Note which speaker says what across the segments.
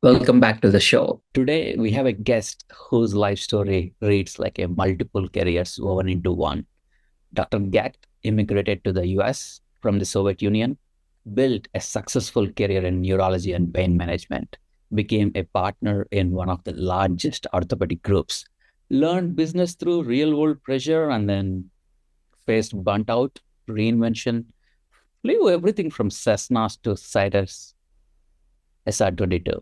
Speaker 1: Welcome back to the show. Today, we have a guest whose life story reads like a multiple careers woven into one. Dr. Gekht immigrated to the US from the Soviet Union, built a successful career in neurology and pain management, became a partner in one of the largest orthopedic groups, learned business through real world pressure, and then faced burnt out, reinvention, flew everything from Cessnas to Citus SR-22,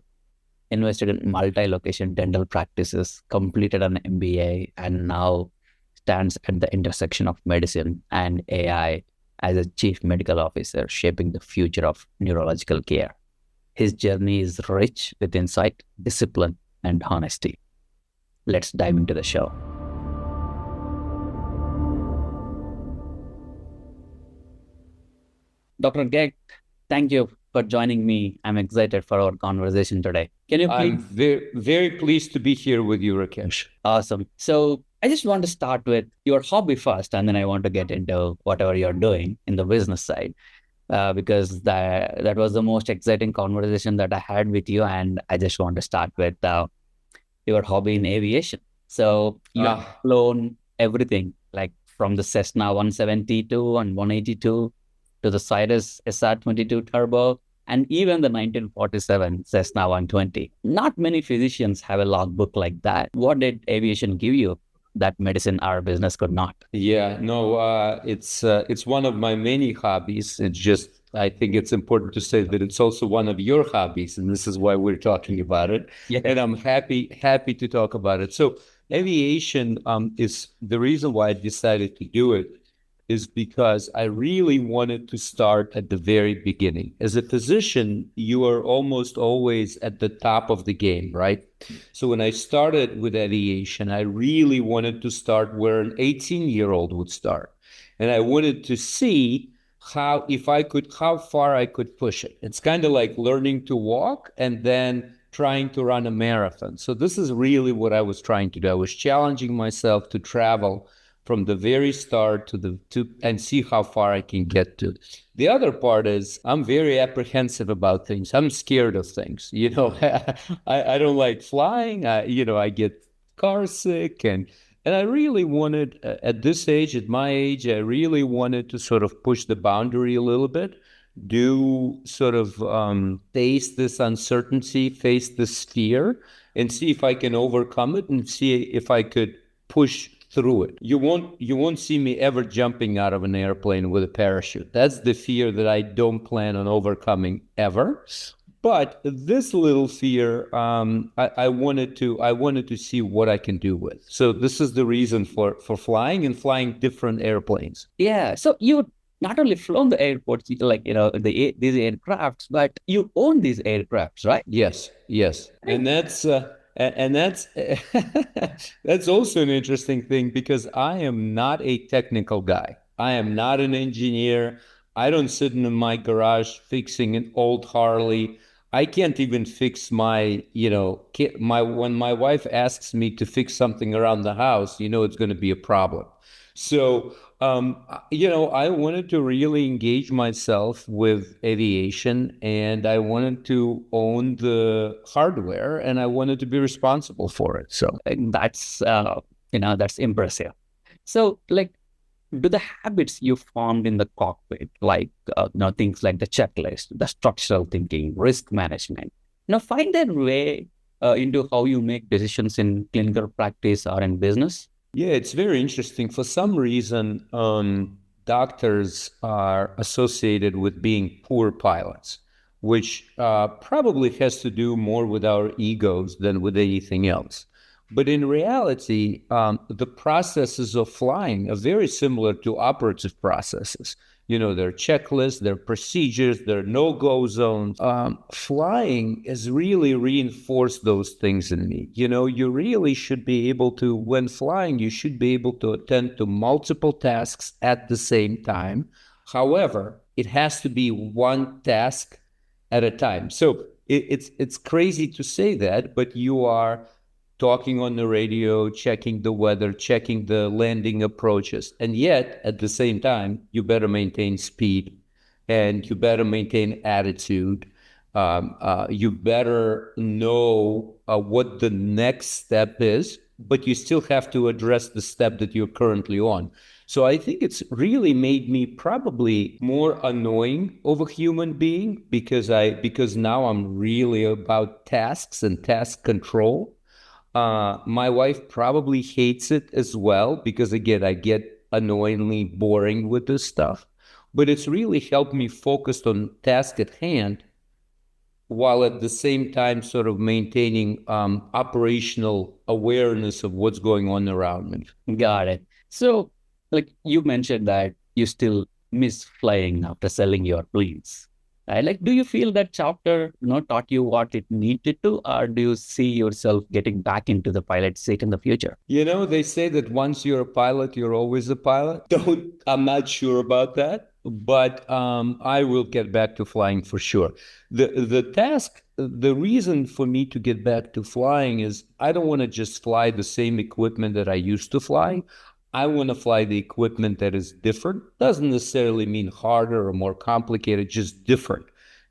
Speaker 1: invested in multi-location dental practices, completed an MBA, and now stands at the intersection of medicine and AI as a chief medical officer, shaping the future of neurological care. His journey is rich with insight, discipline, and honesty. Let's dive into the show. Dr. Gekht, thank you for joining me. I'm excited for our conversation today. Can you please?
Speaker 2: I'm very pleased to be here with you, Rakesh.
Speaker 1: Awesome. So I just want to start with your hobby first, and then I want to get into whatever you're doing in the business side, because that was the most exciting conversation that I had with you. And I just want to start with your hobby in aviation. So you have flown everything, like from the Cessna 172 and 182 to the Cirrus SR-22 Turbo, and even the 1947 Cessna 120. Not many physicians have a logbook like that. What did aviation give you that medicine or business could not?
Speaker 2: Yeah, no, it's one of my many hobbies. It's just I think it's important to say that it's also one of your hobbies, and this is why we're talking about it.
Speaker 1: Yeah.
Speaker 2: And I'm happy to talk about it. So aviation is the reason why I decided to do it is because I really wanted to start at the very beginning. As a physician, you are almost always at the top of the game, right? So when I started with aviation, I really wanted to start where an 18-year-old would start. And I wanted to see how far I could push it. It's kind of like learning to walk and then trying to run a marathon. So this is really what I was trying to do. I was challenging myself to travel from the very start to and see how far I can get to. The other part is I'm very apprehensive about things. I'm scared of things. I don't like flying. I get car sick and I really wanted at this age, at my age, I really wanted to sort of push the boundary a little bit, do sort of face this uncertainty, face this fear, and see if I can overcome it and see if I could push through it. You won't see me ever jumping out of an airplane with a parachute. That's the fear that I don't plan on overcoming ever. But this little fear, I wanted to see what I can do with. So this is the reason for flying and flying different airplanes.
Speaker 1: Yeah. So you not only flown the airports, like these aircrafts, but you own these aircrafts, right?
Speaker 2: Yes, and that's that's also an interesting thing because I am not a technical guy. I am not an engineer. I don't sit in my garage fixing an old Harley. I can't even fix when my wife asks me to fix something around the house, it's going to be a problem. So, I wanted to really engage myself with aviation and I wanted to own the hardware and I wanted to be responsible for it. So
Speaker 1: That's impressive. So, like, do the habits you formed in the cockpit, like things like the checklist, the structural thinking, risk management, find their way into how you make decisions in clinical practice or in business?
Speaker 2: yeah, it's very interesting. For some reason, doctors are associated with being poor pilots, which probably has to do more with our egos than with anything else. But in reality, the processes of flying are very similar to operative processes. There are checklists, there are procedures, there are no-go zones. Flying has really reinforced those things in me. You really should be able to, when flying, you should be able to attend to multiple tasks at the same time. However, it has to be one task at a time. So it's crazy to say that, but you are talking on the radio, checking the weather, checking the landing approaches. And yet, at the same time, you better maintain speed and you better maintain attitude. You better know what the next step is, but you still have to address the step that you're currently on. So I think it's really made me probably more annoying of a human being because now I'm really about tasks and task control. My wife probably hates it as well because, again, I get annoyingly boring with this stuff. But it's really helped me focus on task at hand while at the same time sort of maintaining operational awareness of what's going on around me.
Speaker 1: Got it. So, like you mentioned that you still miss flying after selling your planes. Like, do you feel that chapter, taught you what it needed to, or do you see yourself getting back into the pilot seat in the future?
Speaker 2: You know, they say that once you're a pilot, you're always a pilot. I'm not sure about that, but I will get back to flying for sure. The reason for me to get back to flying is I don't want to just fly the same equipment that I used to fly. I want to fly the equipment that is different. Doesn't necessarily mean harder or more complicated, just different.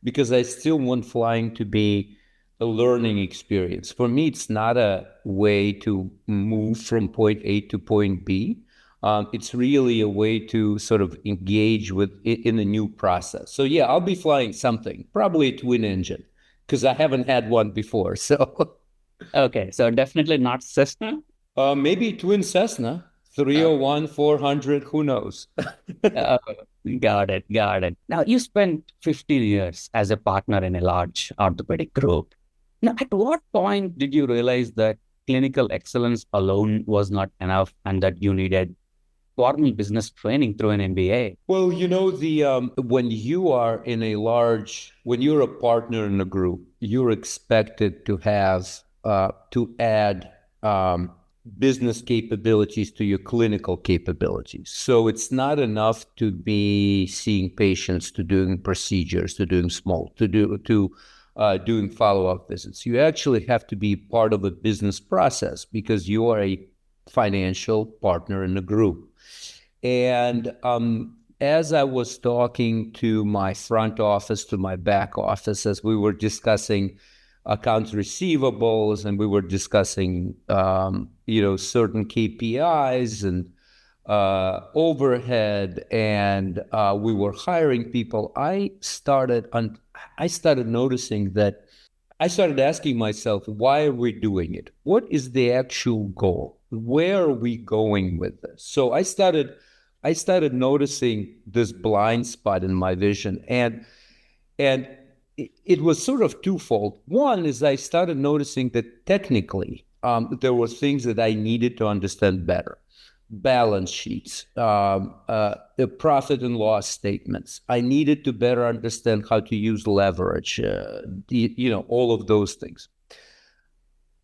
Speaker 2: Because I still want flying to be a learning experience. For me, it's not a way to move from point A to point B. It's really a way to sort of engage with in a new process. So yeah, I'll be flying something, probably a twin engine, because I haven't had one before. So
Speaker 1: Okay, so definitely not Cessna.
Speaker 2: maybe twin Cessna,
Speaker 1: Uh,
Speaker 2: 301, 400, who knows?
Speaker 1: uh, got it, got it. Now, you spent 15 years as a partner in a large orthopedic group. Now, at what point did you realize that clinical excellence alone was not enough and that you needed formal business training through an MBA?
Speaker 2: Well, you know, the when you are in a large, when you're a partner in a group, you're expected to have to add business capabilities to your clinical capabilities. So it's not enough to be seeing patients, to doing procedures, to doing doing follow-up visits. You actually have to be part of a business process because you are a financial partner in the group. And as I was talking to my front office, to my back office, as we were discussing accounts receivables and we were discussing, certain KPIs and overhead, and we were hiring people, I started noticing that I started asking myself, why are we doing it? What is the actual goal? Where are we going with this? So I started noticing this blind spot in my vision, and it was sort of twofold. One is I started noticing that technically there were things that I needed to understand better. Balance sheets, the profit and loss statements. I needed to better understand how to use leverage, all of those things.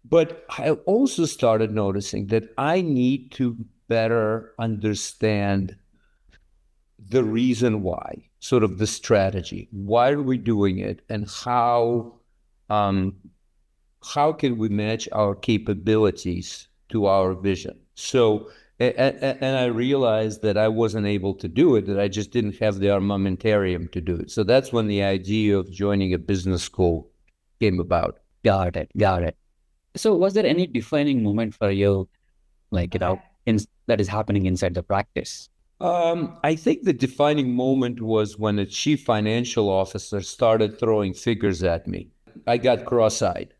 Speaker 2: But I also started noticing that I need to better understand the reason why, sort of the strategy. Why are we doing it, and how can we match our capabilities to our vision? So, and I realized that I wasn't able to do it, that I just didn't have the armamentarium to do it. So that's when the idea of joining a business school came about.
Speaker 1: Got it, got it. So, was there any defining moment for you, like, that is happening inside the practice?
Speaker 2: I think the defining moment was when a chief financial officer started throwing figures at me. I got cross-eyed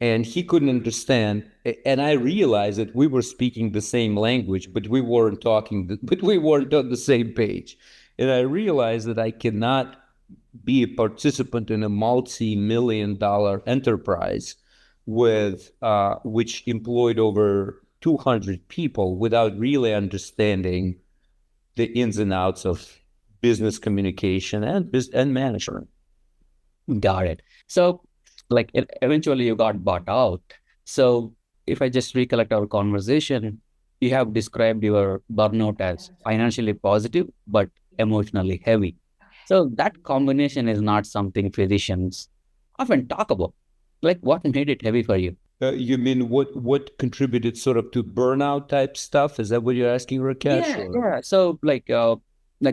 Speaker 2: and he couldn't understand. And I realized that we were speaking the same language, but we weren't but we weren't on the same page. And I realized that I cannot be a participant in a multi-million-dollar enterprise which employed over 200 people without really understanding the ins and outs of business communication and management.
Speaker 1: Got it. So, like, eventually you got bought out. So, if I just recollect our conversation, you have described your burnout as financially positive but emotionally heavy. So, that combination is not something physicians often talk about. Like, what made it heavy for you?
Speaker 2: You mean what contributed sort of to burnout type stuff? Is that what you're asking, Rakesh?
Speaker 1: Yeah. So, like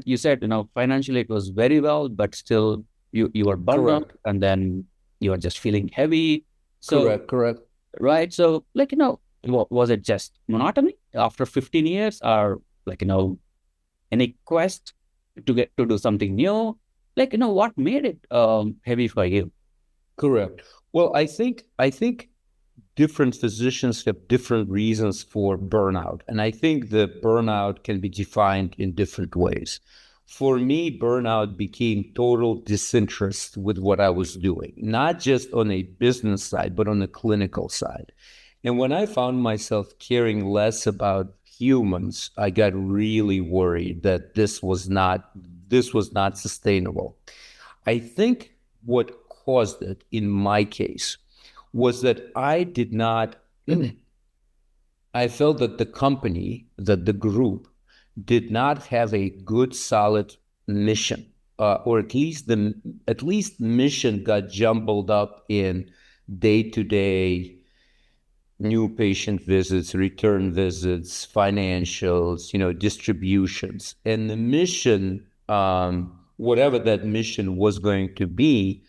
Speaker 1: you said, financially it was very well, but still You were burned out,
Speaker 2: Correct.
Speaker 1: and then you are just feeling heavy. So
Speaker 2: Correct. Correct.
Speaker 1: right, so was it just monotony after 15 years, or any quest to get to do something new? What made it heavy for you?
Speaker 2: Correct. Well, I think different physicians have different reasons for burnout. And I think the burnout can be defined in different ways. For me, burnout became total disinterest with what I was doing, not just on a business side, but on the clinical side. And when I found myself caring less about humans, I got really worried that this was not sustainable. I think what caused it in my case was that I felt that the company, that the group did not have a good, solid mission, or at least mission got jumbled up in day-to-day new patient visits, return visits, financials, distributions. And the mission, whatever that mission was going to be,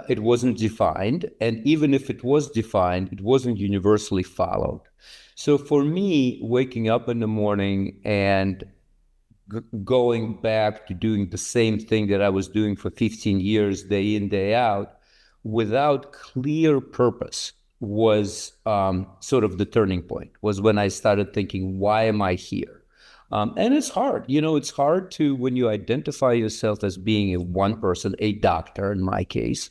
Speaker 2: it wasn't defined. And even if it was defined, it wasn't universally followed. So for me, waking up in the morning and going back to doing the same thing that I was doing for 15 years, day in, day out, without clear purpose was sort of the turning point, was when I started thinking, why am I here? And it's hard, it's hard to, when you identify yourself as being a one person, a doctor in my case,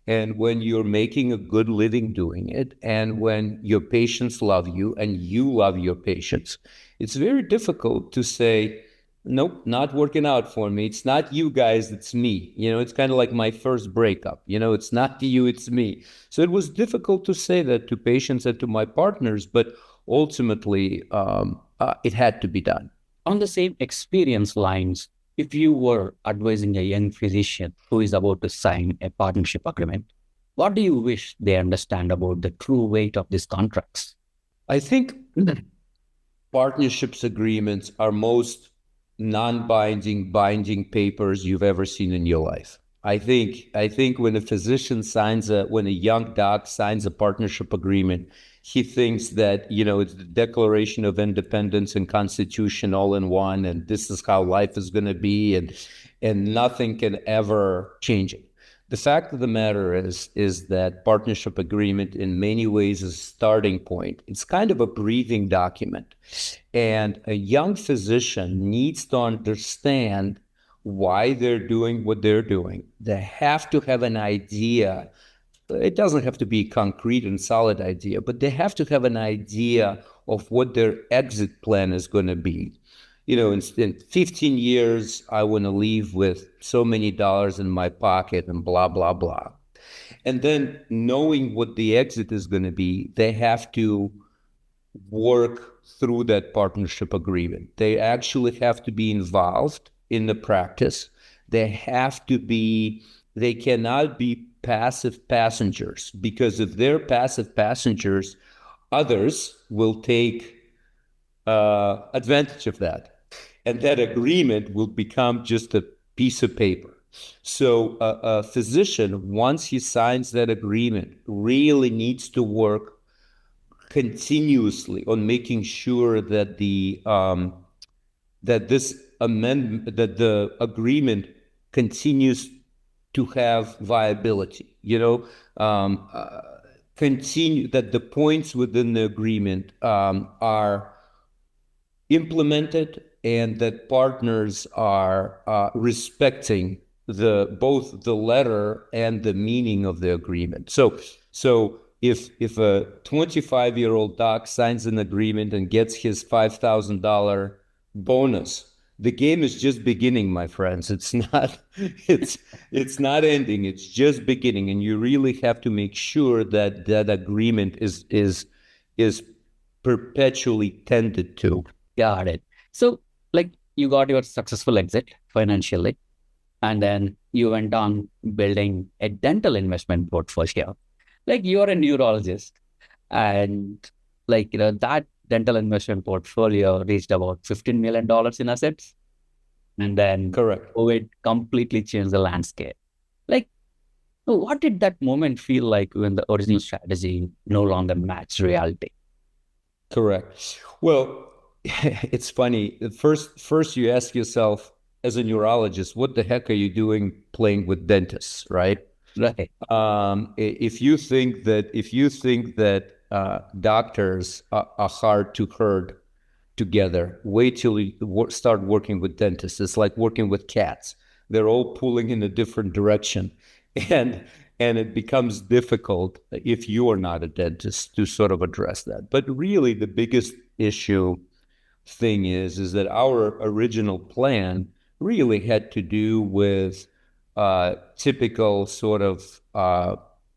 Speaker 2: and when you're making a good living doing it, and when your patients love you and you love your patients, it's very difficult to say, nope, not working out for me. It's not you guys, it's me. It's kind of like my first breakup. It's not you, it's me. So it was difficult to say that to patients and to my partners, but ultimately it had to be done.
Speaker 1: On the same experience lines, if you were advising a young physician who is about to sign a partnership agreement, what do you wish they understand about the true weight of these contracts?
Speaker 2: I think partnerships agreements are most non-binding, binding papers you've ever seen in your life. I think when when a young doc signs a partnership agreement, he thinks that, it's the Declaration of Independence and Constitution all in one, and this is how life is going to be, and nothing can ever change it. The fact of the matter is that partnership agreement in many ways is a starting point. It's kind of a breathing document. And a young physician needs to understand why they're doing what they're doing. They have to have an idea. It doesn't have to be a concrete and solid idea, but they have to have an idea of what their exit plan is going to be. In 15 years, I want to leave with so many dollars in my pocket and blah, blah, blah. And then knowing what the exit is going to be, they have to work through that partnership agreement. They actually have to be involved in the practice. They cannot be passive passengers, because if they're passive passengers, others will take advantage of that. And that agreement will become just a piece of paper. So a physician, once he signs that agreement, really needs to work continuously on making sure that the agreement continues to have viability. Continue that the points within the agreement are implemented, and that partners are respecting both the letter and the meaning of the agreement. So if a 25-year-old doc signs an agreement and gets his $5,000 bonus, the game is just beginning, my friends. It's not it's not ending. It's just beginning, and you really have to make sure that that agreement is perpetually tended to.
Speaker 1: Got it. So, you got your successful exit financially, and then you went on building a dental investment portfolio. You're a neurologist, and that dental investment portfolio reached about $15 million in assets. And then
Speaker 2: Correct.
Speaker 1: COVID completely changed the landscape. Like, what did that moment feel like when the original strategy no longer matched reality?
Speaker 2: Correct. Well, it's funny. First you ask yourself, as a neurologist, what the heck are you doing playing with dentists, right?
Speaker 1: Right.
Speaker 2: If you think that doctors are hard to herd together, wait till you start working with dentists. It's like working with cats. They're all pulling in a different direction, and it becomes difficult if you are not a dentist to sort of address that. But really, the biggest issue thing is that our original plan really had to do with typical sort of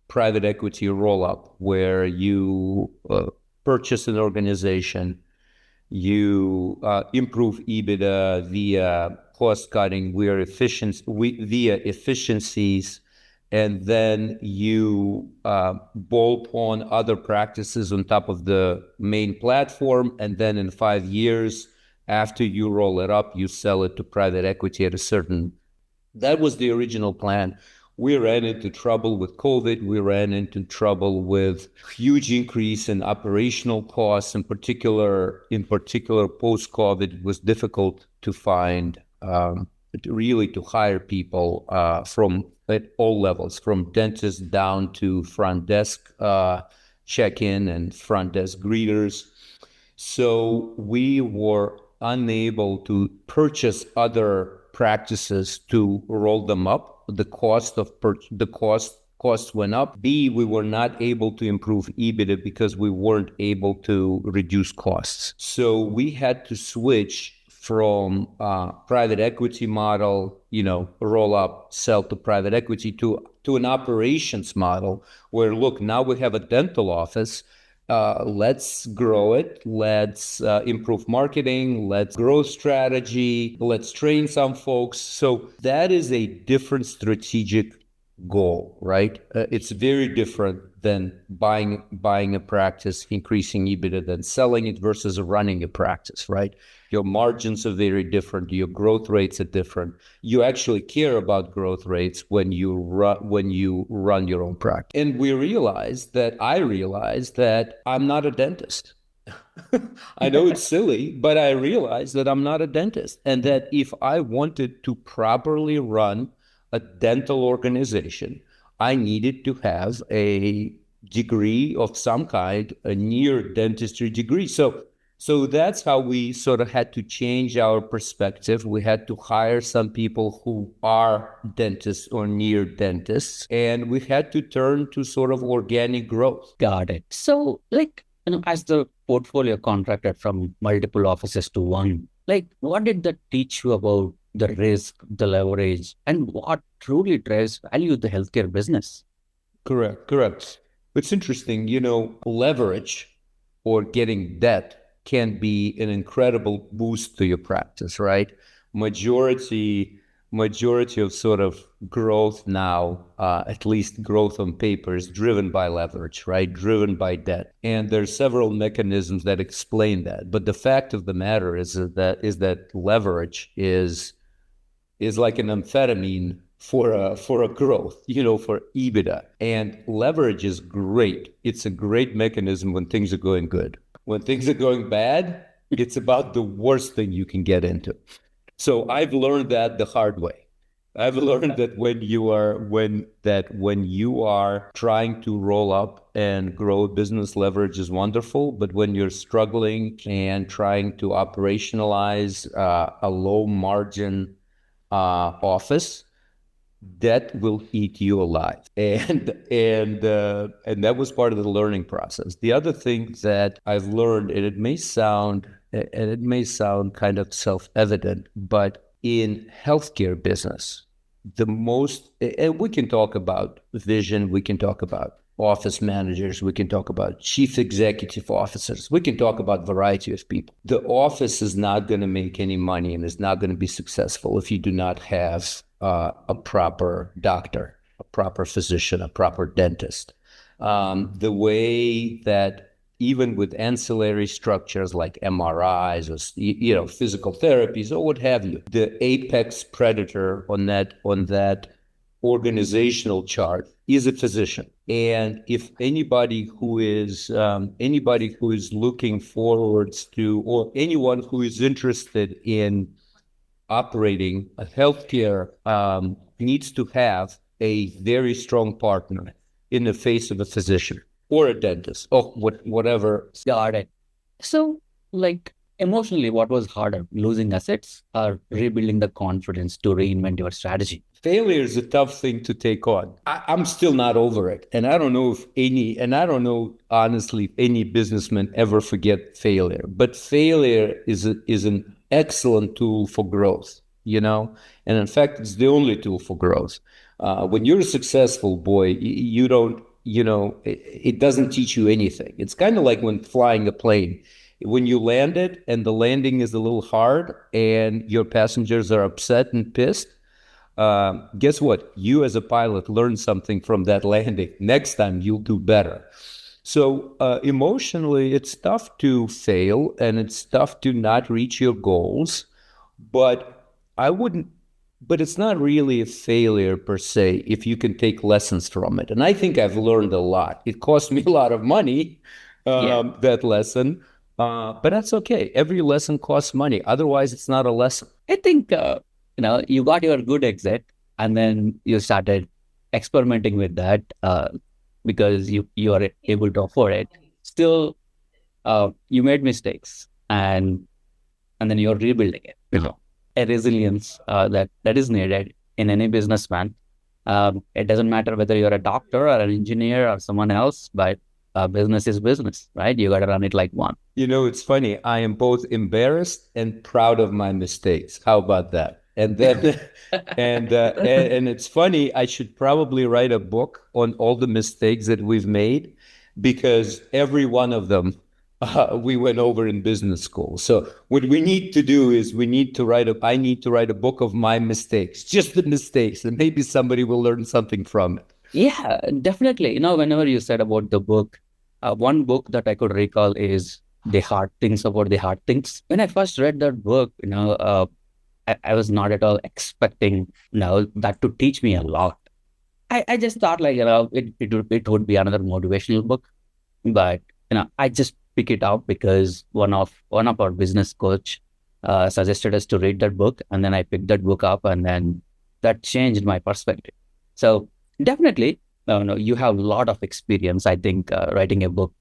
Speaker 2: private equity roll up, where you purchase an organization, you improve EBITDA via cost cutting, via efficiencies, and then you bolt on other practices on top of the main platform. And then in 5 years, after you roll it up, you sell it to private equity at a certain. That was the original plan. We ran into trouble with COVID. We ran into trouble with huge increase in operational costs. In particular, post-COVID, it was difficult to find, really to hire people from at all levels, from dentists down to front desk check-in and front desk greeters. So we were unable to purchase other practices to roll them up. The cost went up. B, we were not able to improve EBITDA because we weren't able to reduce costs. So we had to switch from private equity model, roll up, sell to private equity, to an operations model where, look, now we have a dental office. Let's grow it. Let's improve marketing. Let's grow strategy. Let's train some folks. So that is a different strategic goal, right? It's very different than buying a practice, increasing EBITDA, than selling it versus running a practice, right? Your margins are very different. Your growth rates are different. You actually care about growth rates when you run your own practice. And I realized that I'm not a dentist. I know it's silly, but I realized that I'm not a dentist, and that if I wanted to properly run a dental organization, I needed to have a degree of some kind, a near dentistry degree. So that's how we sort of had to change our perspective. We had to hire some people who are dentists or near dentists, and we had to turn to sort of organic growth.
Speaker 1: Got it. So, as the portfolio contracted from multiple offices to one, what did that teach you about the risk, the leverage, and what truly drives value the healthcare business?
Speaker 2: Correct. It's interesting, leverage or getting debt can be an incredible boost to your practice, right? Majority of sort of growth now, at least growth on paper, is driven by leverage, right? Driven by debt. And there's several mechanisms that explain that. But the fact of the matter is that leverage is like an amphetamine for a growth, for EBITDA. And leverage is great. It's a great mechanism when things are going good. When things are going bad, it's about the worst thing you can get into. So I've learned that the hard way. I've learned that when you are trying to roll up and grow a business, leverage is wonderful. But when you're struggling and trying to operationalize a low margin office, that will eat you alive. And that was part of the learning process. The other thing that I've learned, and it may sound kind of self-evident, but in healthcare business, and we can talk about vision, we can talk about office managers, we can talk about chief executive officers, we can talk about a variety of people. The office is not going to make any money and is not going to be successful if you do not have a proper doctor, a proper physician, a proper dentist. The way that even with ancillary structures like MRIs or physical therapies or what have you, the apex predator on that organizational chart is a physician. And if anybody who is looking forwards to, or anyone who is interested in operating a healthcare, needs to have a very strong partner in the face of a physician or a dentist or whatever.
Speaker 1: Got it. So, like emotionally, what was harder, losing assets or rebuilding the confidence to reinvent your strategy?
Speaker 2: Failure is a tough thing to take on. I'm still not over it. And I don't know I don't know, honestly, if any businessman ever forget failure. But failure is an excellent tool for growth, you know? And in fact, it's the only tool for growth. When you're a successful boy, you don't, it doesn't teach you anything. It's kind of like when flying a plane. When you land it and the landing is a little hard and your passengers are upset and pissed, guess what? You as a pilot learn something from that landing. Next time you'll do better. So emotionally, it's tough to fail and it's tough to not reach your goals, but I wouldn't, but it's not really a failure per se if you can take lessons from it. And I think I've learned a lot. It cost me a lot of money, that lesson, but that's okay. Every lesson costs money. Otherwise, it's not a lesson.
Speaker 1: I think, you got your good exit and then you started experimenting with that because you are able to afford it. Still, you made mistakes and then you're rebuilding it. A resilience that is needed in any businessman. It doesn't matter whether you're a doctor or an engineer or someone else, but business is business, right? You got to run it like one.
Speaker 2: It's funny. I am both embarrassed and proud of my mistakes. How about that? And then, and it's funny. I should probably write a book on all the mistakes that we've made, because every one of them we went over in business school. So what we need to do is I need to write a book of my mistakes, just the mistakes, and maybe somebody will learn something from it.
Speaker 1: Yeah, definitely. Whenever you said about the book, one book that I could recall is The Hard Things About the Hard Things. When I first read that book, I was not at all expecting, that to teach me a lot. I just thought like, it would be another motivational book, but, I just pick it up because one of our business coach suggested us to read that book. And then I picked that book up and then that changed my perspective. So definitely, you have a lot of experience. I think writing a book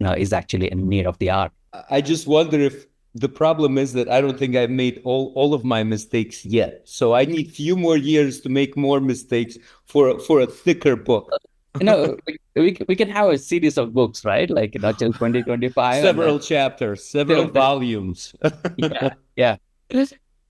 Speaker 1: is actually in need of the art.
Speaker 2: I just wonder if the problem is that I don't think I've made all of my mistakes yet. So I need few more years to make more mistakes for a thicker book.
Speaker 1: We can have a series of books, right? Like, till 2025.
Speaker 2: Several chapters, several volumes.
Speaker 1: Yeah.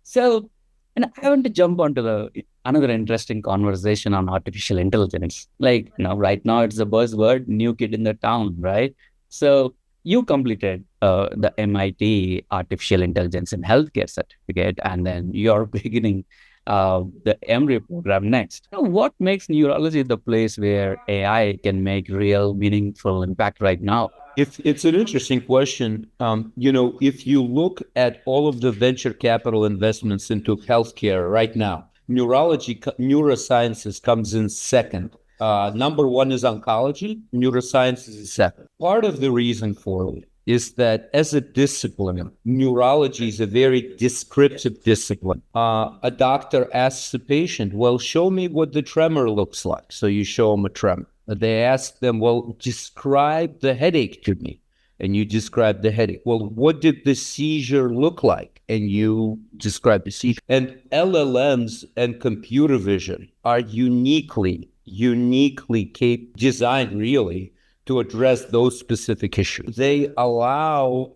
Speaker 1: So, and I want to jump onto another interesting conversation on artificial intelligence. Like, right now it's the buzzword, new kid in the town, right? So you completed the MIT Artificial Intelligence in Healthcare certificate, and then you're beginning the MRI program next. What makes neurology the place where AI can make real, meaningful impact right now?
Speaker 2: If it's an interesting question, if you look at all of the venture capital investments into healthcare right now, neurosciences comes in second. Number one is oncology. Neuroscience is second. Part of the reason for it is that as a discipline, neurology is a very descriptive discipline. A doctor asks a patient, well, show me what the tremor looks like. So you show them a tremor. They ask them, well, describe the headache to me. And you describe the headache. Well, what did the seizure look like? And you describe the seizure. And LLMs and computer vision are uniquely designed really to address those specific issues. They allow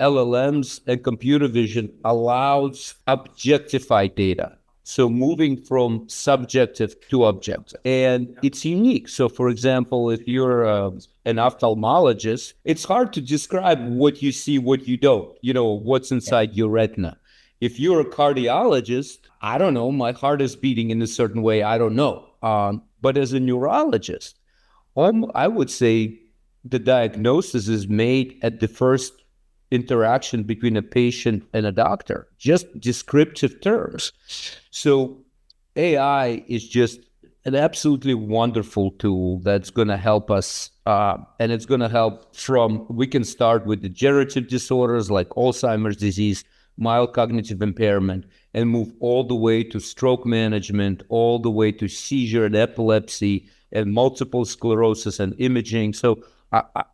Speaker 2: LLMs and computer vision allows objectified data. So moving from subjective to objective. And it's unique. So for example, if you're an ophthalmologist, it's hard to describe what you see, what you don't, what's inside your retina. If you're a cardiologist, I don't know, my heart is beating in a certain way, I don't know. But as a neurologist, I would say the diagnosis is made at the first interaction between a patient and a doctor, just descriptive terms. So AI is just an absolutely wonderful tool that's going to help us, and it's going to help we can start with degenerative disorders like Alzheimer's disease, mild cognitive impairment, and move all the way to stroke management, all the way to seizure and epilepsy and multiple sclerosis and imaging. So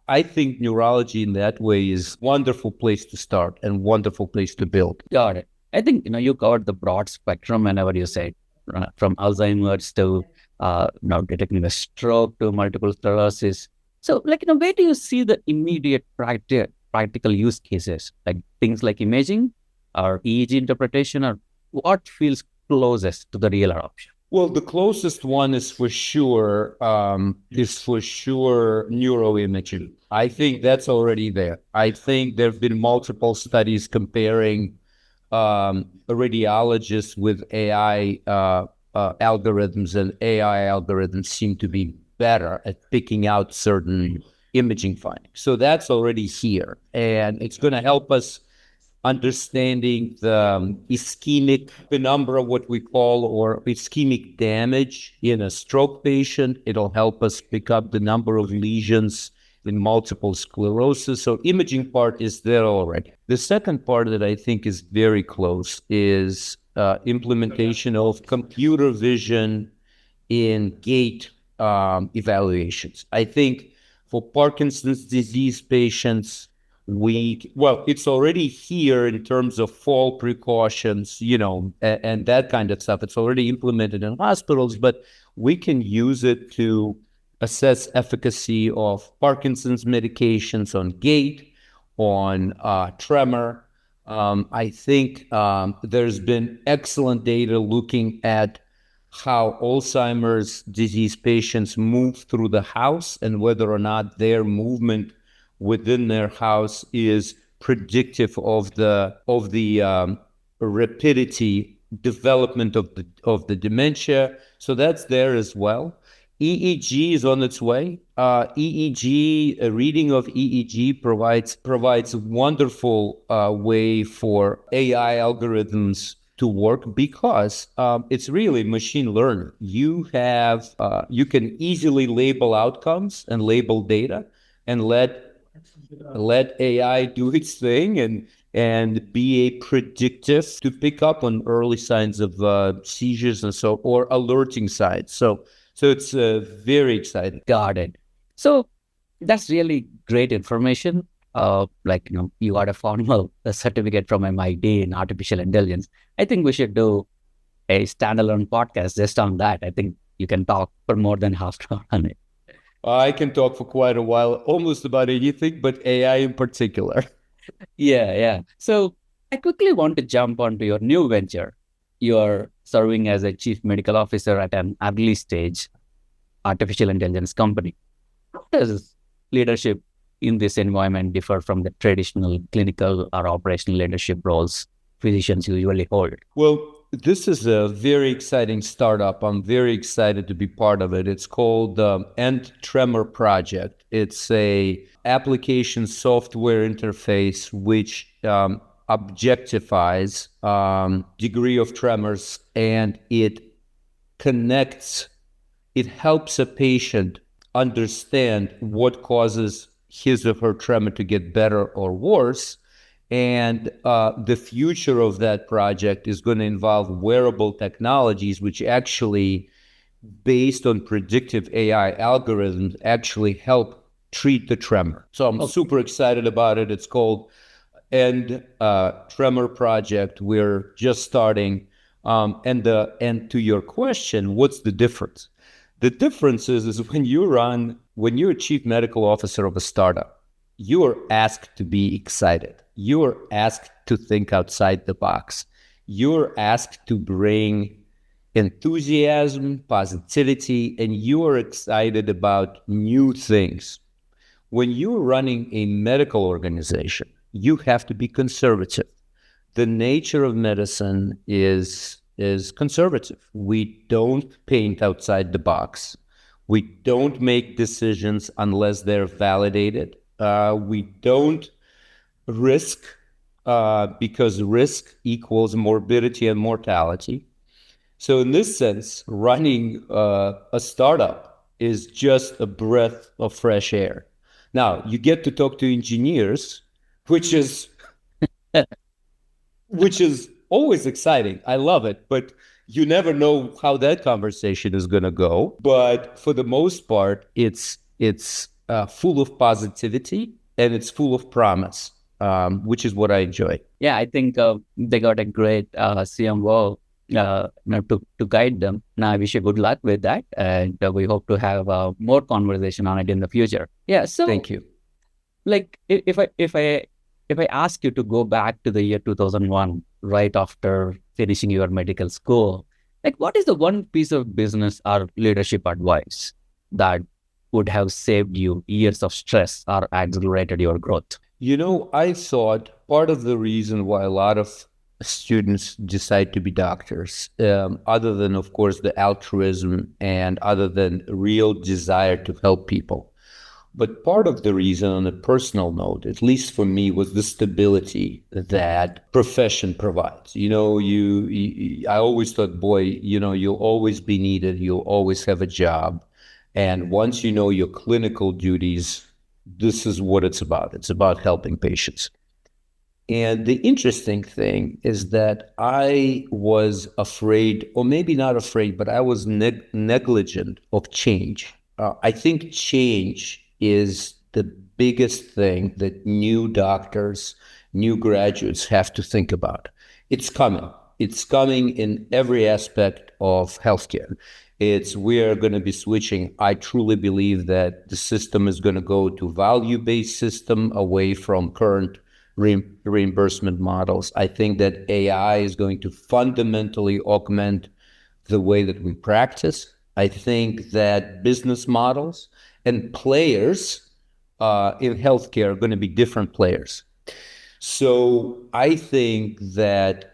Speaker 2: I think neurology in that way is a wonderful place to start and wonderful place to build.
Speaker 1: Got it. I think you covered the broad spectrum whenever you said from Alzheimer's to now detecting a stroke to multiple sclerosis. So, where do you see the immediate practical use cases, like things like imaging or EEG interpretation, or what feels closest to the real adoption?
Speaker 2: Well, the closest one is for sure neuroimaging. I think that's already there. I think there have been multiple studies comparing radiologists with AI algorithms, and AI algorithms seem to be better at picking out certain imaging findings. So that's already here, and it's going to help us understanding the ischemic penumbra, what we call, or ischemic damage in a stroke patient. It'll help us pick up the number of lesions in multiple sclerosis. So imaging part is there already. The second part that I think is very close is implementation of computer vision in gait evaluations. I think for Parkinson's disease patients, it's already here in terms of fall precautions, and that kind of stuff. It's already implemented in hospitals, but we can use it to assess efficacy of Parkinson's medications on gait, on tremor. I think there's been excellent data looking at how Alzheimer's disease patients move through the house and whether or not their movement within their house is predictive of the rapidity development of the dementia. So that's there as well. EEG is on its way. A reading of EEG provides a wonderful way for AI algorithms to work because it's really machine learning. You can easily label outcomes and label data and let AI do its thing and be a predictive to pick up on early signs of seizures or alerting signs. So it's very exciting.
Speaker 1: Got it. So that's really great information. You got a formal certificate from MIT in artificial intelligence. I think we should do a standalone podcast just on that. I think you can talk for more than half an hour on it.
Speaker 2: I can talk for quite a while, almost about anything, but AI in particular.
Speaker 1: Yeah. So I quickly want to jump onto your new venture. You're serving as a chief medical officer at an early stage artificial intelligence company. How does leadership in this environment differ from the traditional clinical or operational leadership roles physicians usually hold?
Speaker 2: Well, this is a very exciting startup. I'm very excited to be part of it. It's called the Tremor Project. It's a application software interface which objectifies degree of tremors, and it helps a patient understand what causes his or her tremor to get better or worse. And the future of that project is going to involve wearable technologies, which actually, based on predictive AI algorithms, actually help treat the tremor. So I'm super excited about it. It's called Tremor Project. We're just starting. And to your question, what's the difference? The difference is when you're a chief medical officer of a startup, you are asked to be excited. You are asked to think outside the box. You're asked to bring enthusiasm, positivity, and you are excited about new things. When you're running a medical organization, you have to be conservative. The nature of medicine is conservative. We don't paint outside the box. We don't make decisions unless they're validated. We don't risk because risk equals morbidity and mortality. So in this sense, running a startup is just a breath of fresh air. Now you get to talk to engineers, which is which is always exciting. I love it, but you never know how that conversation is going to go. But for the most part, it's full of positivity and it's full of promise, which is what I enjoy.
Speaker 1: Yeah, I think they got a great CMO to guide them. Now, I wish you good luck with that, and we hope to have more conversation on it in the future. Yeah, so
Speaker 2: Thank you.
Speaker 1: like if I ask you to go back to the year 2001, right after finishing your medical school, like what is the one piece of business or leadership advice that would have saved you years of stress or accelerated your growth?
Speaker 2: You know, I thought part of the reason why a lot of students decide to be doctors, other than, of course, the altruism and other than real desire to help people, but part of the reason on a personal note, at least for me, was the stability that profession provides. I always thought, boy, you'll always be needed. You'll always have a job. And once you know your clinical duties, this is what it's about. It's about helping patients. And the interesting thing is that I was afraid, or maybe not afraid, but I was negligent of change. I think change is the biggest thing that new doctors, new graduates have to think about. It's coming. It's coming in every aspect of healthcare. We're going to be switching. I truly believe that the system is going to go to value-based system away from current reimbursement models. I think that AI is going to fundamentally augment the way that we practice. I think that business models and players in healthcare are going to be different players. So I think that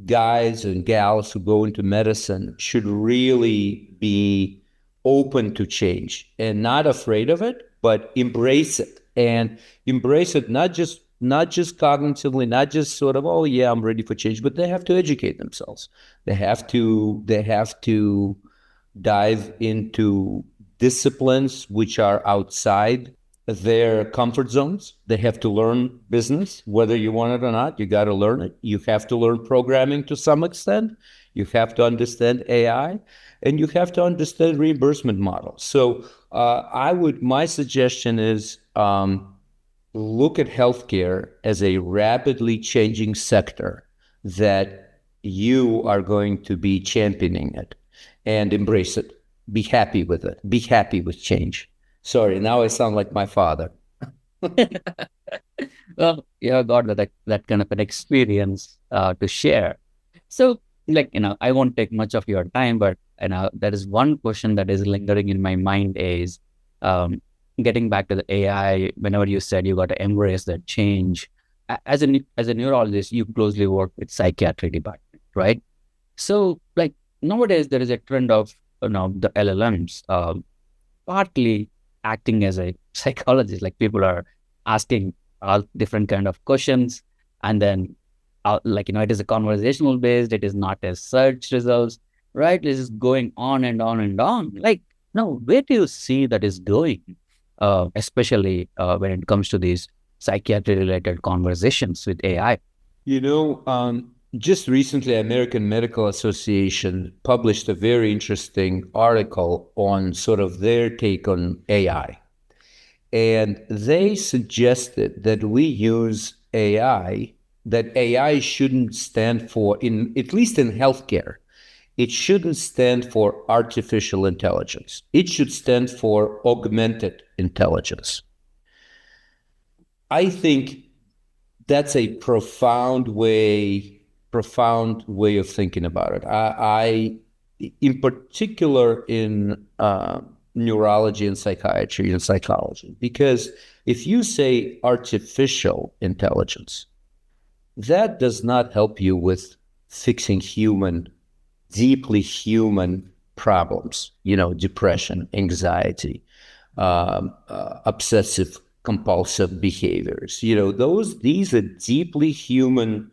Speaker 2: guys and gals who go into medicine should really be open to change and not afraid of it, but embrace it, and embrace it not just cognitively, not just sort of, oh yeah, I'm ready for change, but they have to educate themselves. They have to dive into disciplines which are outside their comfort zones. They have to learn business, whether you want it or not. You got to learn it. You have to learn programming to some extent. You have to understand AI, and you have to understand reimbursement models. So, my suggestion is look at healthcare as a rapidly changing sector that you are going to be championing it, and embrace it. Be happy with it. Be happy with change. Sorry, now I sound like my father.
Speaker 1: Well, you have got that kind of an experience to share. So, I won't take much of your time, but there is one question that is lingering in my mind is getting back to the AI. Whenever you said you got to embrace that change, as a neurologist, you closely work with psychiatry department, right? So, nowadays there is a trend of the LLMs partly acting as a psychologist. Like people are asking all different kind of questions, and then it is a conversational based. It is not a search results, right? This is going on and on and on. No, where do you see that is going? Especially when it comes to these psychiatry related conversations with AI.
Speaker 2: Just recently, American Medical Association published a very interesting article on sort of their take on AI. And they suggested that we use AI, that AI shouldn't stand for, at least in healthcare, it shouldn't stand for artificial intelligence. It should stand for augmented intelligence. I think that's a profound way of thinking about it. I in particular in neurology and psychiatry and psychology, because if you say artificial intelligence, that does not help you with fixing deeply human problems, depression, anxiety, obsessive compulsive behaviors. These are deeply human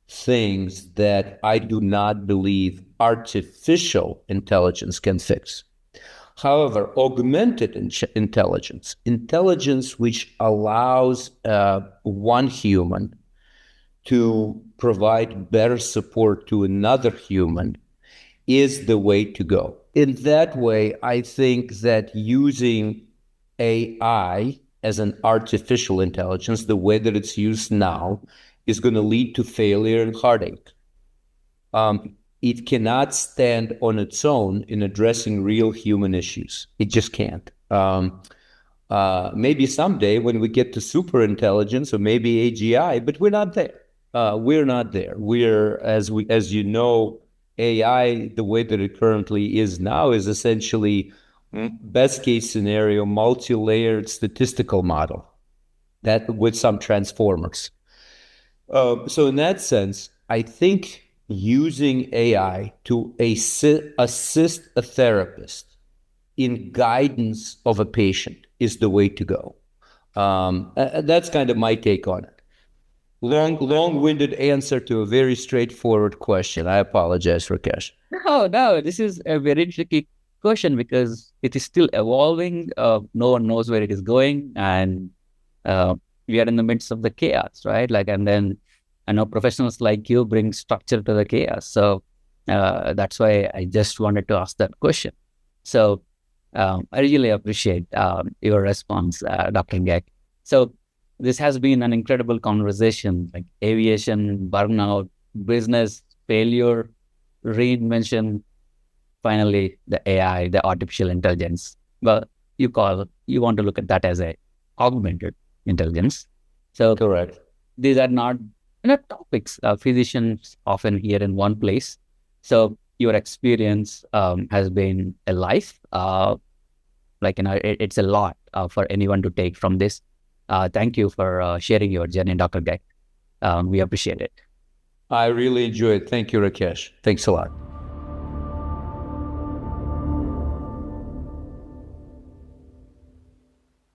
Speaker 2: things that I do not believe artificial intelligence can fix. However, augmented intelligence, intelligence which allows one human to provide better support to another human, is the way to go. In that way, I think that using AI as an artificial intelligence, the way that it's used now, is going to lead to failure and heartache. It cannot stand on its own in addressing real human issues. It just can't. Maybe someday when we get to super intelligence or maybe AGI, but we're not there. We're not there. We're, as you know, AI, the way that it currently is now, is essentially best case scenario, multi-layered statistical model that with some transformers. So in that sense, I think using AI to assist a therapist in guidance of a patient is the way to go. That's kind of my take on it. Long-winded answer to a very straightforward question. I apologize, Rakesh.
Speaker 1: No, this is a very tricky question because it is still evolving. No one knows where it is going, and we are in the midst of the chaos, right? Like, and then I know professionals like you bring structure to the chaos. So that's why I just wanted to ask that question. So I really appreciate your response, Dr. Gekht. So this has been an incredible conversation, like aviation, burnout, business, failure, reinvention, finally the AI, the artificial intelligence. Well, you want to look at that as a augmented intelligence. So
Speaker 2: correct.
Speaker 1: These are not topics physicians often hear in one place. So your experience has been a life. It's a lot for anyone to take from this. Thank you for sharing your journey, Dr. Gekht. We appreciate it.
Speaker 2: I really enjoyed it. Thank you, Rakesh. Thanks a lot.